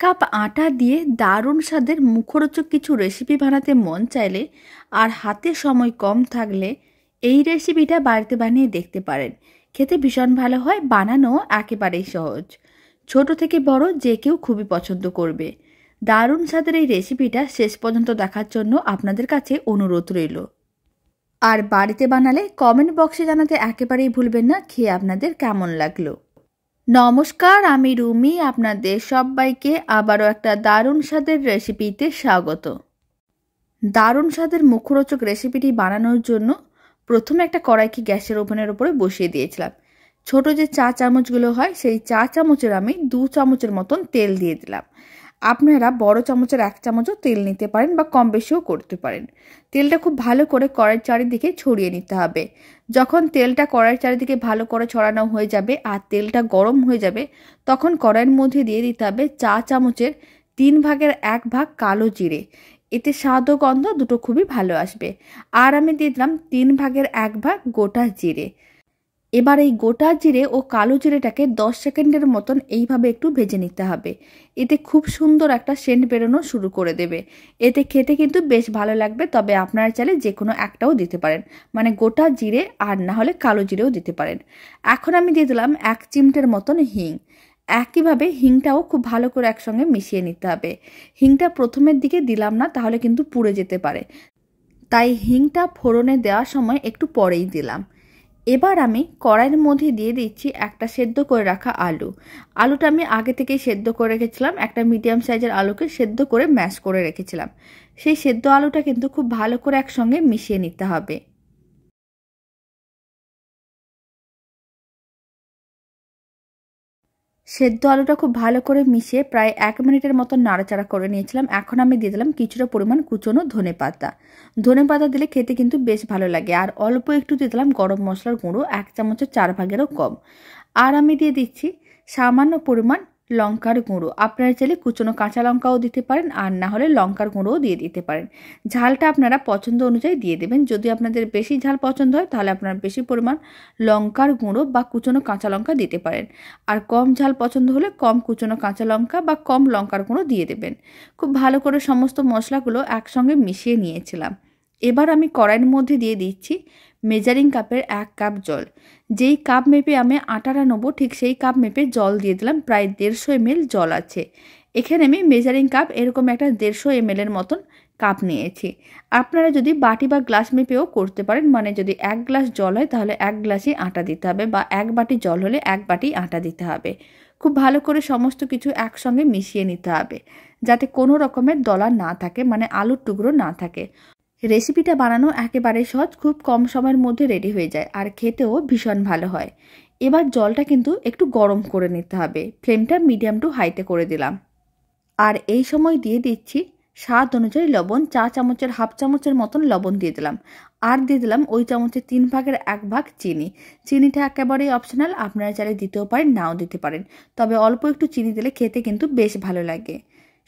Cup আটা দিয়ে দারুণ স্বাদের মুখরোচক কিছু রেসিপি বানাতে মন চাইলে আর হাতে সময় কম থাকলে এই রেসিপিটা বাড়িতে বানিয়ে দেখতে পারেন। খেতে ভীষণ ভালো হয়, বানানো একেবারেই সহজ। ছোট থেকে বড় যে কেউ খুবই পছন্দ করবে। দারুণ স্বাদের এই রেসিপিটা শেষ পর্যন্ত দেখার জন্য আপনাদের কাছে অনুরোধ রইল। আর বাড়িতে বানালে কমেন্ট বক্সে জানাতে একেবারেই ভুলবেন না খেয়ে আপনাদের কেমন লাগলো। নমস্কার, আমি রুমি। আপনাদের সবাইকে আবারও একটা দারুণ স্বাদের রেসিপিতে স্বাগত। দারুণ স্বাদের মুখরোচক রেসিপিটি বানানোর জন্য প্রথমে একটা কড়াইকে গ্যাসের ওভেনের উপরে বসিয়ে দিয়েছিলাম। ছোট যে চা চামচগুলো হয় সেই চা চামচের আমি 2 চামচের মতন তেল দিয়ে দিলাম। আপনারা বড় চামচের 1 চামচও তেল নিতে পারেন বা কম বেশিও করতে পারেন। তেলটা খুব ভালো করে কড়াইয়ের চারিদিকে ছড়িয়ে নিতে হবে। যখন তেলটা কড়াইয়ের চারিদিকে ভালো করে ছড়ানো হয়ে যাবে আর তেলটা গরম হয়ে যাবে, তখন কড়াইয়ের মধ্যে দিয়ে দিতে হবে চা চামচের 3 ভাগের 1 ভাগ কালো জিরে। এতে স্বাদ ও গন্ধ দুটো খুবই ভালো আসবে। আর আমি দিয়ে দিলাম 3 ভাগের 1 ভাগ গোটা জিরে। এবার এই গোটা জিরে ও কালো জিরেটাকে 10 সেকেন্ডের মতন এইভাবে একটু ভেজে নিতে হবে। এতে খুব সুন্দর একটা সেন্ট বেরোনো শুরু করে দেবে। এতে খেতে কিন্তু বেশ ভালো লাগবে। তবে আপনারা চাইলে যে কোনো একটাও দিতে পারেন, মানে গোটা জিরে আর না হলে কালো জিরেও দিতে পারেন। এখন আমি দিয়ে দিলাম 1 চিমটের মতন হিং। একইভাবে হিংটাও খুব ভালো করে একসঙ্গে মিশিয়ে নিতে হবে। হিংটা প্রথমের দিকে দিলাম না, তাহলে কিন্তু পুড়ে যেতে পারে। তাই হিংটা ফোড়নে দেওয়ার সময় একটু পরেই দিলাম। এবার আমি কড়াইয়ের মধ্যে দিয়ে দিচ্ছি একটা সেদ্ধ করে রাখা আলু। আলুটা আমি আগে থেকেই সেদ্ধ করে রেখেছিলাম। একটা মিডিয়াম সাইজের আলুকে সেদ্ধ করে ম্যাশ করে রেখেছিলাম। সেই সেদ্ধ আলুটা কিন্তু খুব ভালো করে একসঙ্গে মিশিয়ে নিতে হবে। সেদ্ধ আলুটা খুব ভালো করে মিশিয়ে প্রায় 1 মিনিটের মতো নাড়াচাড়া করে নিয়েছিলাম। এখন আমি দিয়ে দিলাম কিছুটা পরিমাণ কুচনো ধনেপাতা। ধনেপাতা দিলে খেতে কিন্তু বেশ ভালো লাগে। আর অল্প একটু দিয়ে দিলাম গরম মশলার গুঁড়ো, 1 চামচের 4 ভাগেরও কম। আর আমি দিয়ে দিচ্ছি সামান্য পরিমাণ লঙ্কার গুঁড়ো। আপনারা চাইলে কুচনো কাঁচা লঙ্কাও দিতে পারেন, আর না হলে লঙ্কার গুঁড়োও দিয়ে দিতে পারেন। ঝালটা আপনারা পছন্দ অনুযায়ী দিয়ে দেবেন। যদি আপনাদের বেশি ঝাল পছন্দ হয় তাহলে আপনারা বেশি পরিমাণ লঙ্কার গুঁড়ো বা কুচনো কাঁচা লঙ্কা দিতে পারেন। আর কম ঝাল পছন্দ হলে কম কুচনো কাঁচা লঙ্কা বা কম লঙ্কার গুঁড়ো দিয়ে দেবেন। খুব ভালো করে সমস্ত মশলাগুলো একসঙ্গে মিশিয়ে নিয়েছিলাম। এবার আমি কড়াইয়ের মধ্যে দিয়ে দিচ্ছি মেজারিং কাপের 1 কাপ জল। যেই কাপ মেপে আমি আটাটা নেবো ঠিক সেই কাপ মেপে জল দিয়ে দিলাম। প্রায় 150 ml জল আছে। এখানে আমি মেজারিং কাপ এরকম একটা 150 ml এর মতন কাপ নিয়েছি। আপনারা যদি বাটি বা গ্লাস মেপেও করতে পারেন, মানে যদি 1 গ্লাস জল হয় তাহলে 1 গ্লাসই আটা দিতে হবে, বা 1 বাটি জল হলে 1 বাটি আটা দিতে হবে। খুব ভালো করে সমস্ত কিছু একসঙ্গে মিশিয়ে নিতে হবে, যাতে কোনো রকমের দলা না থাকে, মানে আলুর টুকরো না থাকে। রেসিপিটা বানানো একেবারে সহজ, খুব কম সময়ের মধ্যে রেডি হয়ে যায় আর খেতেও ভীষণ ভালো হয়। এবার জলটা কিন্তু একটু গরম করে নিতে হবে। ফ্লেমটা মিডিয়াম টু হাইতে করে দিলাম। আর এই সময় দিয়ে দিচ্ছি স্বাদ অনুযায়ী লবণ। চা চামচের 1/2 চামচের মতন লবণ দিয়ে দিলাম। আর দিয়ে দিলাম ওই চামচের 3 ভাগের 1 ভাগ চিনি। চিনিটা একেবারেই অপশনাল, আপনারা চাইলে দিতেও পারেন, নাও দিতে পারেন। তবে অল্প একটু চিনি দিলে খেতে কিন্তু বেশ ভালো লাগে।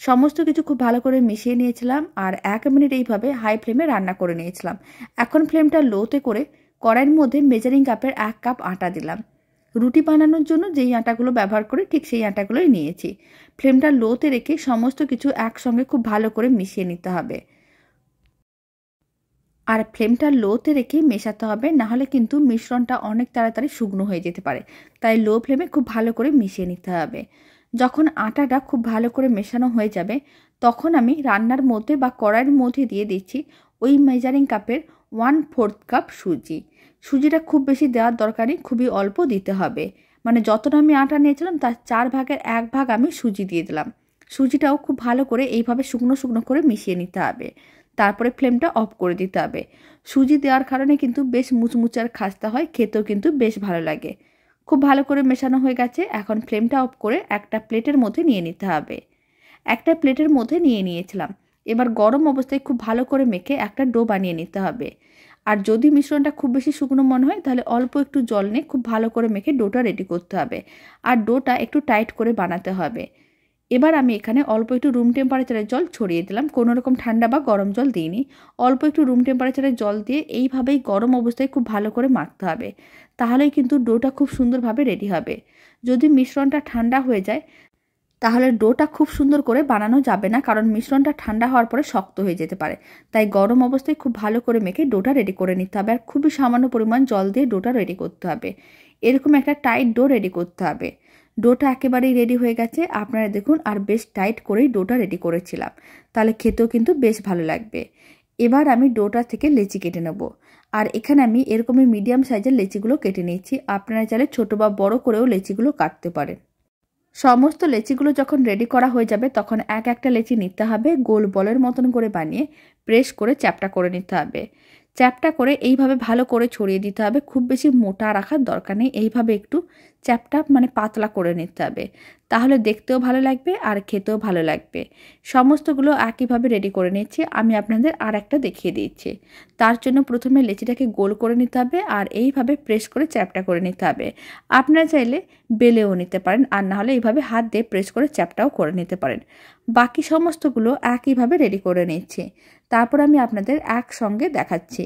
সমস্ত কিছু খুব ভালো করে মিশিয়ে নিয়েছিলাম আর 1 মিনিট এইভাবে হাই ফ্লেমে রান্না করে নিয়েছিলাম। এখন ফ্লেমটা লোতে করে কড়াইয়ের মধ্যে মেজারিং কাপের 1 কাপ আটা দিলাম। রুটি বানানোর জন্য যেই আটাগুলো ব্যবহার করি ঠিক সেই আটাগুলোই নিয়েছি। ফ্লেমটা লোতে রেখে সমস্ত কিছু একসঙ্গে খুব ভালো করে মিশিয়ে নিতে হবে। আর ফ্লেমটা লোতে রেখে মেশাতে হবে, না হলে কিন্তু মিশ্রণটা অনেক তাড়াতাড়ি শুকনো হয়ে যেতে পারে। তাই লো ফ্লেমে খুব ভালো করে মিশিয়ে নিতে হবে। যখন আটাটা খুব ভালো করে মেশানো হয়ে যাবে, তখন আমি রান্নার মধ্যে বা কড়াইয়ের মধ্যে দিয়ে দিচ্ছি ওই মেজারিং কাপের 1/4 কাপ সুজি। সুজিটা খুব বেশি দেওয়ার দরকার নেই, খুবই অল্প দিতে হবে। মানে যতটা আমি আটা নিয়েছিলাম তার 4 ভাগের 1 ভাগ আমি সুজি দিয়ে দিলাম। সুজিটাও খুব ভালো করে এইভাবে শুকনো শুকনো করে মিশিয়ে নিতে হবে। তারপরে ফ্লেমটা অফ করে দিতে হবে। সুজি দেওয়ার কারণে কিন্তু বেশ মুচমুচে আর খাস্তা হয়, খেতেও কিন্তু বেশ ভালো লাগে। খুব ভালো করে মেশানো হয়ে গেছে। এখন ফ্লেমটা অফ করে একটা প্লেটের মধ্যে নিয়ে নিতে হবে। একটা প্লেটের মধ্যে নিয়ে নিয়েছিলাম। এবার গরম অবস্থায় খুব ভালো করে মেখে একটা ডো বানিয়ে নিতে হবে। আর যদি মিশ্রণটা খুব বেশি শুকনো মনে হয় তাহলে অল্প একটু জল নিয়ে খুব ভালো করে মেখে ডোটা রেডি করতে হবে। আর ডোটা একটু টাইট করে বানাতে হবে। এবার আমি এখানে অল্প একটু রুম টেম্পারেচারের জল ছড়িয়ে দিলাম। কোনো রকম ঠান্ডা বা গরম জল দিইনি। অল্প একটু রুম টেম্পারেচারের জল দিয়ে এইভাবেই গরম অবস্থায় খুব ভালো করে মাখতে হবে। তাহলেই কিন্তু ডোটা খুব সুন্দরভাবে রেডি হবে। যদি মিশ্রণটা ঠান্ডা হয়ে যায় তাহলে ডোটা খুব সুন্দর করে বানানো যাবে না, কারণ মিশ্রণটা ঠান্ডা হওয়ার পরে শক্ত হয়ে যেতে পারে। তাই গরম অবস্থায় খুব ভালো করে মেখে ডোটা রেডি করে নিতে হবে, আর খুবই সামান্য পরিমাণ জল দিয়ে ডোটা রেডি করতে হবে। এরকম একটা টাইট ডো রেডি করতে হবে। ডোটা একেবারেই রেডি হয়ে গেছে, আপনারা দেখুন, আর বেশ টাইট করেই ডোটা রেডি করেছিলাম, তাহলে খেতেও কিন্তু বেশ ভালো লাগবে। এবার আমি ডোটা থেকে লেচি কেটে নেব, আর এখানে আমি এরকমই মিডিয়াম সাইজের লেচিগুলো কেটে নিয়েছি। আপনারা চাইলে ছোট বা বড় করেও লেচিগুলো কাটতে পারেন। সমস্ত লেচিগুলো যখন রেডি করা হয়ে যাবে তখন এক একটা লেচি নিতে হবে, গোল বলের মতন করে বানিয়ে প্রেস করে চ্যাপটা করে নিতে হবে। চ্যাপটা করে এইভাবে ভালো করে ছড়িয়ে দিতে হবে, খুব বেশি মোটা রাখার দরকার নেই, এইভাবে একটু চ্যাপটা মানে পাতলা করে নিতে হবে, তাহলে দেখতেও ভালো লাগবে আর খেতেও ভালো লাগবে। সমস্তগুলো একইভাবে রেডি করে নিচ্ছি। আমি আপনাদের আর একটা দেখিয়ে দিচ্ছি। তার জন্য প্রথমে লেচিটাকে গোল করে নিতে হবে আর এইভাবে প্রেস করে চ্যাপটা করে নিতে হবে। আপনারা চাইলে বেলেও নিতে পারেন, আর না হলে এইভাবে হাত দিয়ে প্রেস করে চ্যাপটাও করে নিতে পারেন। বাকি সমস্তগুলো একইভাবে রেডি করে নিচ্ছি, তারপর আমি আপনাদের একসঙ্গে দেখাচ্ছি।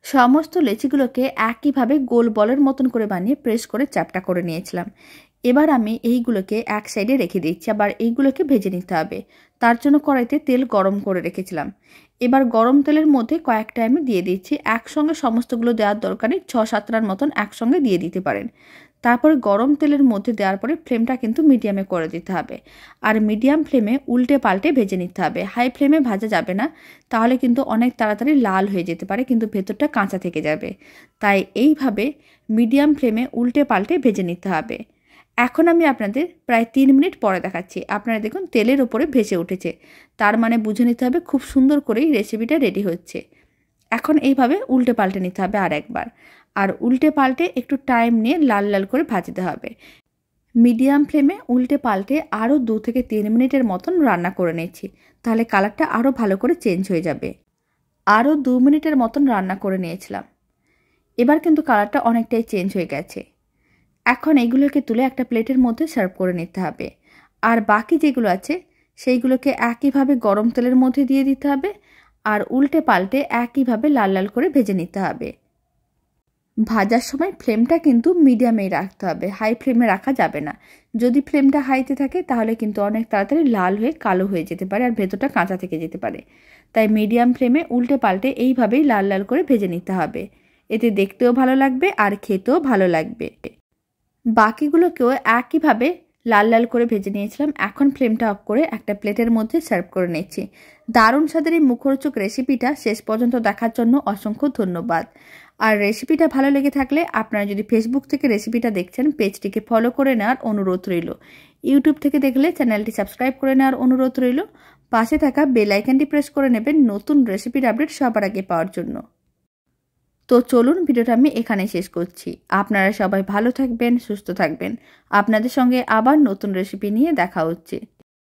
সমস্ত লেচিগুলোকে একইভাবে গোল বলের মতন করে বানিয়ে প্রেস করে চ্যাপটা করে নিয়েছিলাম। এবার আমি এইগুলোকে এক সাইডে রেখে দিচ্ছি, আবার এইগুলোকে ভেজে নিতে হবে। তার জন্য কড়াইতে তেল গরম করে রেখেছিলাম। এবার গরম তেলের মধ্যে কয়েকটা আমি দিয়ে দিচ্ছি। একসঙ্গে সমস্তগুলো দেওয়ার দরকারে 6-7টার মতন একসঙ্গে দিয়ে দিতে পারেন। তারপরে গরম তেলের মধ্যে দেওয়ার পরে ফ্লেমটা কিন্তু মিডিয়ামে করে দিতে হবে, আর মিডিয়াম ফ্লেমে উল্টে পাল্টে ভেজে নিতে হবে। হাই ফ্লেমে ভাজা যাবে না, তাহলে কিন্তু অনেক তাড়াতাড়ি লাল হয়ে যেতে পারে, কিন্তু ভেতরটা কাঁচা থেকে যাবে। তাই এইভাবে মিডিয়াম ফ্লেমে উল্টে পাল্টে ভেজে নিতে হবে। এখন আমি আপনাদের প্রায় 3 মিনিট পরে দেখাচ্ছি। আপনারা দেখুন তেলের ওপরে ভেসে উঠেছে, তার মানে বুঝে নিতে হবে খুব সুন্দর করেই রেসিপিটা রেডি হচ্ছে। এখন এইভাবে উল্টে পাল্টে নিতে হবে আর একবার, আর উল্টে পাল্টে একটু টাইম নিয়ে লাল লাল করে ভাজতে হবে। মিডিয়াম ফ্লেমে উল্টে পাল্টে আরও 2 থেকে 3 মিনিটের মতন রান্না করে নিচ্ছি, তাহলে কালারটা আরও ভালো করে চেঞ্জ হয়ে যাবে। আরও 2 মিনিটের মতন রান্না করে নিয়েছিলাম। এবার কিন্তু কালারটা অনেকটাই চেঞ্জ হয়ে গেছে। এখন এইগুলোকে তুলে একটা প্লেটের মধ্যে সার্ভ করে নিতে হবে, আর বাকি যেগুলো আছে সেইগুলোকে একইভাবে গরম তেলের মধ্যে দিয়ে দিতে হবে, আর উল্টে পাল্টে একইভাবে লাল লাল করে ভেজে নিতে হবে। ভাজার সময় ফ্লেমটা কিন্তু মিডিয়ামেই রাখতে হবে, হাই ফ্লেমে রাখা যাবে না। যদি ফ্লেমটা হাইতে থাকে তাহলে কিন্তু অনেক তাড়াতাড়ি লাল হয়ে কালো হয়ে যেতে পারে, আর ভেতরটা কাঁচা থেকে যেতে পারে। তাই মিডিয়াম ফ্লেমে উল্টে পাল্টে এইভাবেই লাল লাল করে ভেজে নিতে হবে, এতে দেখতেও ভালো লাগবে আর খেতেও ভালো লাগবে। বাকিগুলোকেও একইভাবে লাল লাল করে ভেজে নিয়েছিলাম। এখন ফ্লেমটা অফ করে একটা প্লেটের মধ্যে সার্ভ করে নিচ্ছি। দারুণ স্বাদের এই মুখরোচক রেসিপিটা শেষ পর্যন্ত দেখার জন্য অসংখ্য ধন্যবাদ। আর রেসিপিটা ভালো লেগে থাকলে আপনারা যদি ফেসবুক থেকে রেসিপিটা দেখছেন, পেজটিকে ফলো করে নেওয়ার অনুরোধ রইল। ইউটিউব থেকে দেখলে চ্যানেলটি সাবস্ক্রাইব করে নেওয়ার অনুরোধ রইল। পাশে থাকা বেল আইকনটি প্রেস করে নেবেন নতুন রেসিপির আপডেট সবার আগে পাওয়ার জন্য। তো চলুন, ভিডিওটা আমি এখানে শেষ করছি। আপনারা সবাই ভালো থাকবেন, সুস্থ থাকবেন। আপনাদের সঙ্গে আবার নতুন রেসিপি নিয়ে দেখা হচ্ছে।